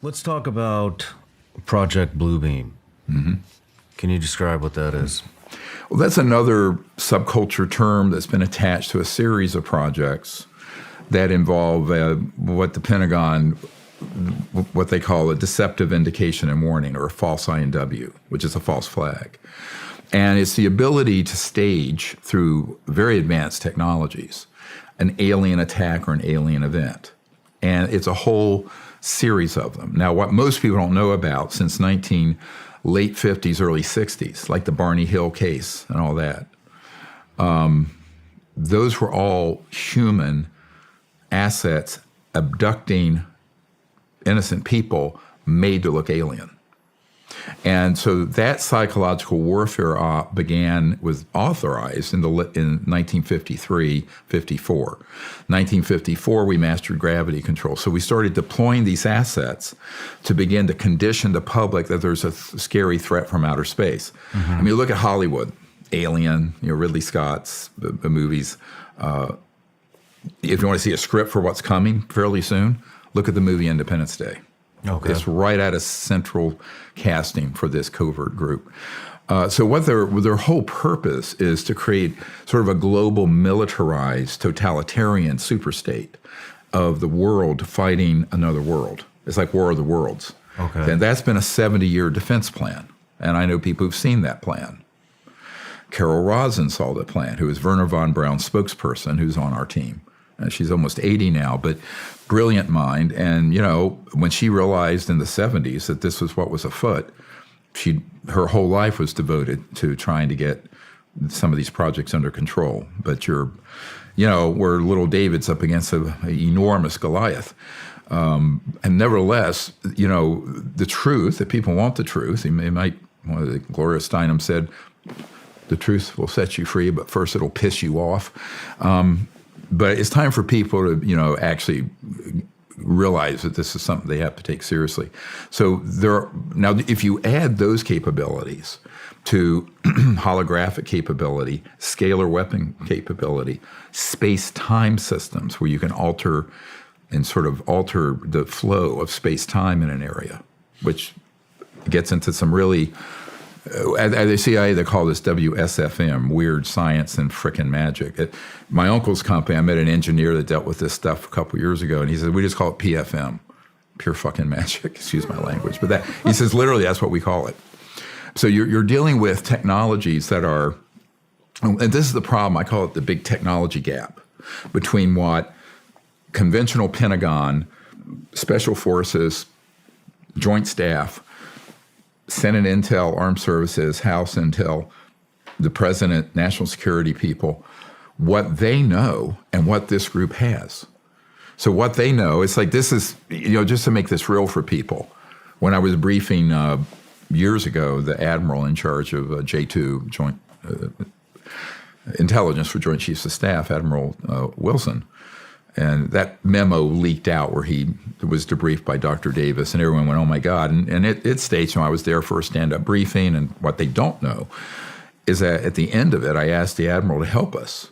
Let's talk about Project Bluebeam. Mm-hmm. Can you describe what that is? Well, that's another subculture term that's been attached to a series of projects that involve what the Pentagon, what they call a deceptive indication and warning, or a false INW, which is a false flag. And it's the ability to stage, through very advanced technologies, an alien attack or an alien event. And it's a whole series of them. Now, what most people don't know about, since late 50s, early 60s, like the Barney Hill case and all that, those were all human assets abducting innocent people made to look alien. And so that psychological warfare was authorized in 1953, 54. 1954, we mastered gravity control. So we started deploying these assets to begin to condition the public that there's a scary threat from outer space. Mm-hmm. I mean, look at Hollywood, Alien, Ridley Scott's the movies. If you want to see a script for what's coming fairly soon, look at the movie Independence Day. Okay. It's right at a central casting for this covert group. So what their whole purpose is to create sort of a global militarized totalitarian superstate of the world fighting another world. It's like War of the Worlds. Okay. And that's been a 70-year defense plan. And I know people who've seen that plan. Carol Rosin saw the plan, who is Werner von Braun's spokesperson, who's on our team. She's almost 80 now, but brilliant mind. And, when she realized in the 70s that this was what was afoot, her whole life was devoted to trying to get some of these projects under control. But we're little David's up against an enormous Goliath. And nevertheless, the truth, if people want the truth, Gloria Steinem said, the truth will set you free, but first it'll piss you off. But it's time for people to, actually realize that this is something they have to take seriously. So now, if you add those capabilities to holographic capability, scalar weapon capability, space-time systems where you can alter the flow of space-time in an area, which gets into some really, at the CIA, they call this WSFM, weird science and frickin' magic. At my uncle's company, I met an engineer that dealt with this stuff a couple years ago, and he said, we just call it PFM, pure fucking magic, excuse my language. But he says, literally, that's what we call it. So you're dealing with technologies that are, and this is the problem, I call it the big technology gap between what conventional Pentagon, Special Forces, Joint Staff, Senate Intel, Armed Services, House Intel, the President, National Security people, what they know and what this group has. So what they know, it's like this is, just to make this real for people. When I was briefing years ago, the admiral in charge of J2, Joint Intelligence for Joint Chiefs of Staff, Admiral Wilson, and that memo leaked out where he was debriefed by Dr. Davis, and everyone went, oh, my God. And it states, I was there for a stand-up briefing, and what they don't know is that at the end of it, I asked the Admiral to help us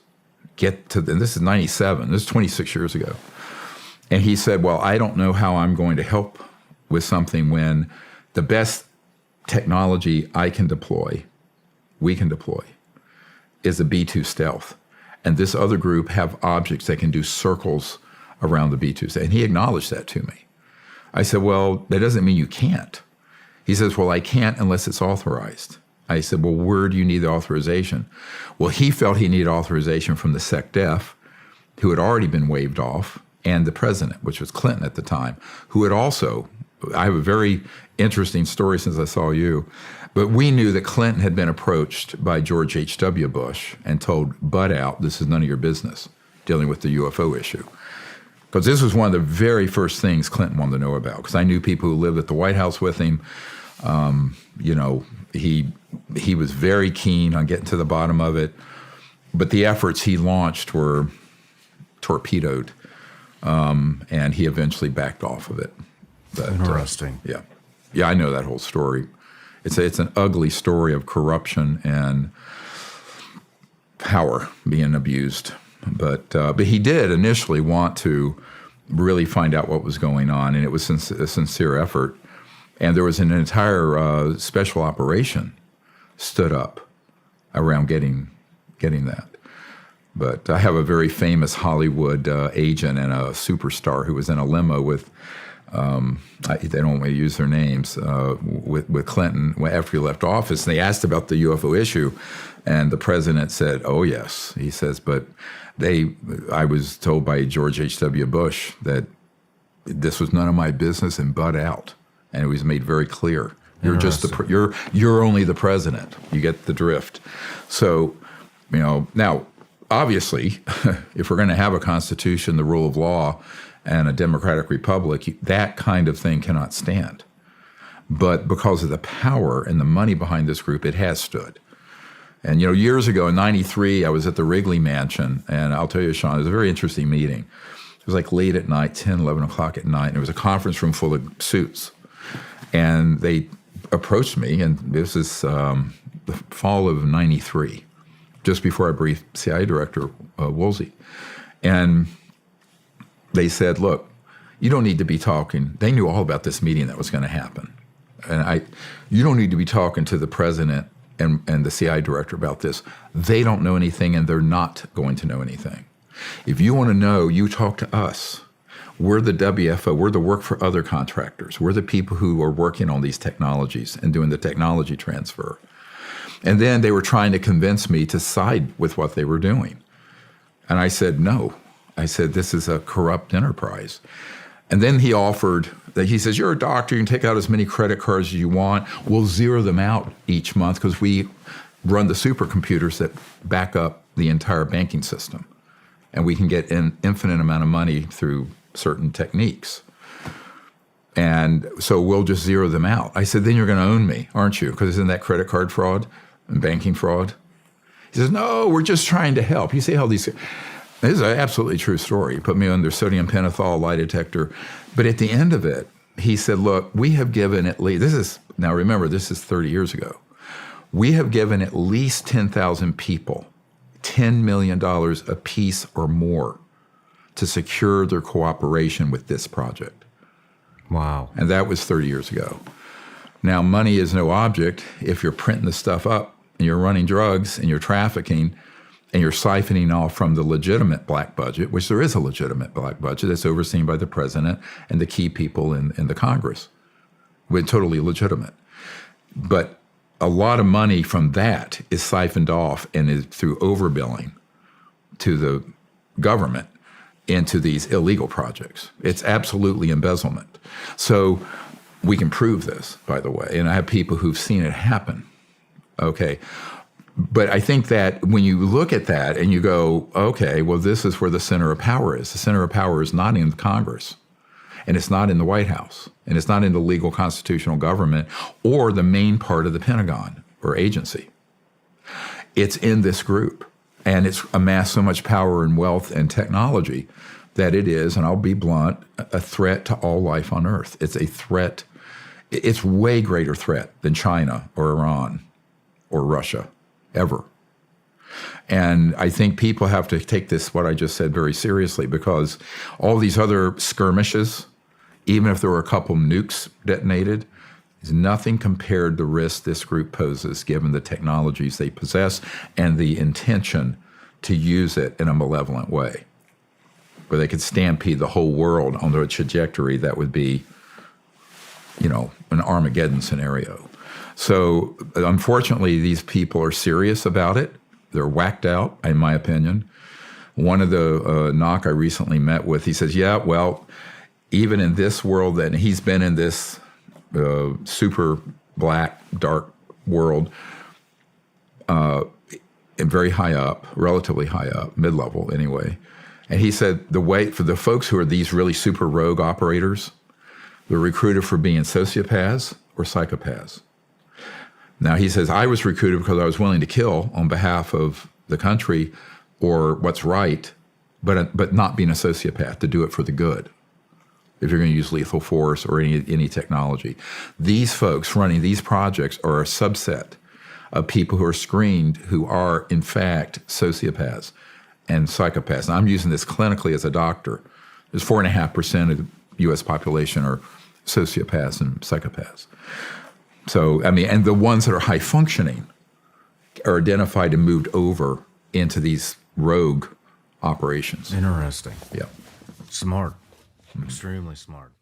get to, and this is 97, this is 26 years ago. And he said, well, I don't know how I'm going to help with something when the best technology we can deploy, is a B-2 stealth. And this other group have objects that can do circles around the B-2s. And he acknowledged that to me. I said, well, that doesn't mean you can't. He says, well, I can't unless it's authorized. I said, well, where do you need the authorization? Well, he felt he needed authorization from the SecDef, who had already been waived off, and the president, which was Clinton at the time, who had also, I have a very interesting story since I saw you, but we knew that Clinton had been approached by George H.W. Bush and told, butt out, this is none of your business, dealing with the UFO issue. Because this was one of the very first things Clinton wanted to know about, because I knew people who lived at the White House with him. He was very keen on getting to the bottom of it, but the efforts he launched were torpedoed, and he eventually backed off of it. But, interesting. Yeah, I know that whole story. It's an ugly story of corruption and power being abused. But he did initially want to really find out what was going on, and it was a sincere effort. And there was an entire special operation stood up around getting that. But I have a very famous Hollywood agent and a superstar who was in a limo with, they don't want me to use their names, with Clinton after he left office. And they asked about the UFO issue, and the president said, oh, yes. He says, but I was told by George H.W. Bush that this was none of my business and butt out. And it was made very clear. You're just you're only the president. You get the drift. So, now, obviously, if we're going to have a constitution, the rule of law, and a democratic republic, that kind of thing cannot stand. But because of the power and the money behind this group, it has stood. And, years ago in 93, I was at the Wrigley Mansion, and I'll tell you, Sean, it was a very interesting meeting. It was like late at night, 10, 11 o'clock at night, and it was a conference room full of suits. And they approached me, and this is the fall of 93, just before I briefed CIA Director Woolsey. And they said, look, you don't need to be talking. They knew all about this meeting that was going to happen. And you don't need to be talking to the president and the CIA director about this. They don't know anything, and they're not going to know anything. If you want to know, you talk to us. We're the WFO. We're the work for other contractors. We're the people who are working on these technologies and doing the technology transfer. And then they were trying to convince me to side with what they were doing. And I said, no. I said, this is a corrupt enterprise. And then he offered that, he says, you're a doctor, you can take out as many credit cards as you want. We'll zero them out each month because we run the supercomputers that back up the entire banking system. And we can get an infinite amount of money through certain techniques. And so we'll just zero them out. I said, then you're going to own me, aren't you? Because isn't that credit card fraud and banking fraud? He says, no, we're just trying to help. You see how these... This is an absolutely true story. He put me under sodium pentothal lie detector. But at the end of it, he said, look, we have given at least, now remember, this is 30 years ago. We have given at least 10,000 people $10 million apiece or more to secure their cooperation with this project. Wow. And that was 30 years ago. Now, money is no object if you're printing the stuff up and you're running drugs and you're trafficking and you're siphoning off from the legitimate black budget, which there is a legitimate black budget that's overseen by the president and the key people in the Congress. We're totally legitimate. But a lot of money from that is siphoned off and is through overbilling to the government into these illegal projects. It's absolutely embezzlement. So we can prove this, by the way, and I have people who've seen it happen. Okay. But I think that when you look at that and you go, okay, well, this is where the center of power is. The center of power is not in Congress, and it's not in the White House, and it's not in the legal constitutional government or the main part of the Pentagon or agency. It's in this group, and it's amassed so much power and wealth and technology that it is, and I'll be blunt, a threat to all life on Earth. It's a threat. It's way greater threat than China or Iran or Russia. Ever. And I think people have to take this, what I just said, very seriously, because all these other skirmishes, even if there were a couple nukes detonated, is nothing compared to the risk this group poses given the technologies they possess and the intention to use it in a malevolent way, where they could stampede the whole world onto a trajectory that would be, an Armageddon scenario. So unfortunately, these people are serious about it. They're whacked out, in my opinion. One of the knock I recently met with, he says, yeah, well, even in this world, and he's been in this super black, dark world, and very high up, relatively high up, mid-level anyway. And he said the way for the folks who are these really super rogue operators, they're recruited for being sociopaths or psychopaths. Now, he says, I was recruited because I was willing to kill on behalf of the country or what's right, but not being a sociopath, to do it for the good, if you're going to use lethal force or any technology. These folks running these projects are a subset of people who are screened who are, in fact, sociopaths and psychopaths. And I'm using this clinically as a doctor. There's 4.5% of the U.S. population are sociopaths and psychopaths. So, I mean, and the ones that are high functioning are identified and moved over into these rogue operations. Interesting. Yeah. Smart. Extremely smart.